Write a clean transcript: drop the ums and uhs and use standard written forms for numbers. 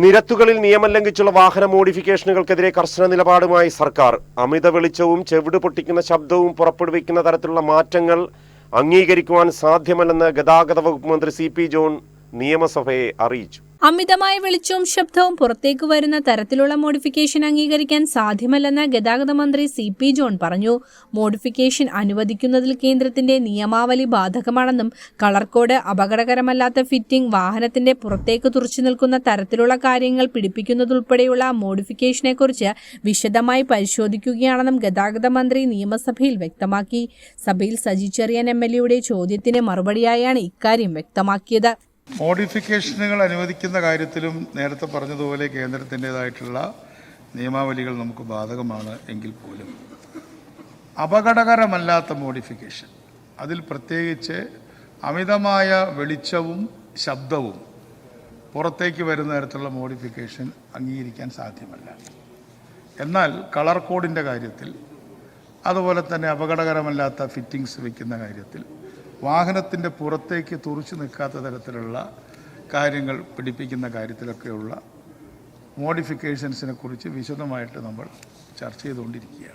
നിരത്തുകളിൽ നിയമം ലംഘിച്ചുള്ള വാഹന മോഡിഫിക്കേഷനുകൾക്കെതിരെ കർശന നിലപാടുമായി സർക്കാർ. അമിത വെളിച്ചവും ചെവിട് പൊട്ടിക്കുന്ന ശബ്ദവും പുറപ്പെടുവിക്കുന്ന തരത്തിലുള്ള മാറ്റങ്ങൾ അംഗീകരിക്കുവാൻ സാധ്യമല്ലെന്ന് ഗതാഗത വകുപ്പ് മന്ത്രി CP ജോൺ നിയമസഭയെ അറിയിച്ചു. അമിതമായ വെളിച്ചവും ശബ്ദവും പുറത്തേക്ക് വരുന്ന തരത്തിലുള്ള മോഡിഫിക്കേഷൻ അംഗീകരിക്കാൻ സാധ്യമല്ലെന്ന് ഗതാഗത മന്ത്രി CP ജോൺ പറഞ്ഞു. മോഡിഫിക്കേഷൻ അനുവദിക്കുന്നതിൽ കേന്ദ്രത്തിന്റെ നിയമാവലി ബാധകമാണെന്നും കളർ കോഡ്, അപകടകരമല്ലാത്ത ഫിറ്റിംഗ്, വാഹനത്തിന്റെ പുറത്തേക്ക് തുറച്ചു നിൽക്കുന്ന തരത്തിലുള്ള കാര്യങ്ങൾ പിടിപ്പിക്കുന്നതുൾപ്പെടെയുള്ള മോഡിഫിക്കേഷനെക്കുറിച്ച് വിശദമായി പരിശോധിക്കുകയാണെന്നും ഗതാഗത മന്ത്രി നിയമസഭയിൽ വ്യക്തമാക്കി. സഭയിൽ സജി ചെറിയാൻ MLA ചോദ്യത്തിന് മറുപടിയായാണ് ഇക്കാര്യം വ്യക്തമാക്കിയത്. മോഡിഫിക്കേഷനുകൾ അനുവദിക്കുന്ന കാര്യത്തിലും നേരത്തെ പറഞ്ഞതുപോലെ കേന്ദ്രത്തിൻ്റെതായിട്ടുള്ള നിയമാവലികൾ നമുക്ക് ബാധകമാണ് എങ്കിൽ പോലും അപകടകരമല്ലാത്ത മോഡിഫിക്കേഷൻ, അതിൽ പ്രത്യേകിച്ച് അമിതമായ വെളിച്ചവും ശബ്ദവും പുറത്തേക്ക് വരുന്ന തരത്തിലുള്ള മോഡിഫിക്കേഷൻ അംഗീകരിക്കാൻ സാധ്യമല്ല. എന്നാൽ കളർ കോഡിൻ്റെ കാര്യത്തിൽ, അതുപോലെ തന്നെ അപകടകരമല്ലാത്ത ഫിറ്റിങ്സ് വയ്ക്കുന്ന കാര്യത്തിൽ, വാഹനത്തിൻ്റെ പുറത്തേക്ക് തുറച്ചു നിൽക്കാത്ത തരത്തിലുള്ള കാര്യങ്ങൾ പിടിപ്പിക്കുന്ന കാര്യത്തിലൊക്കെയുള്ള മോഡിഫിക്കേഷൻസിനെ കുറിച്ച് വിശദമായിട്ട് നമ്മൾ ചർച്ച ചെയ്തുകൊണ്ടിരിക്കുകയാണ്.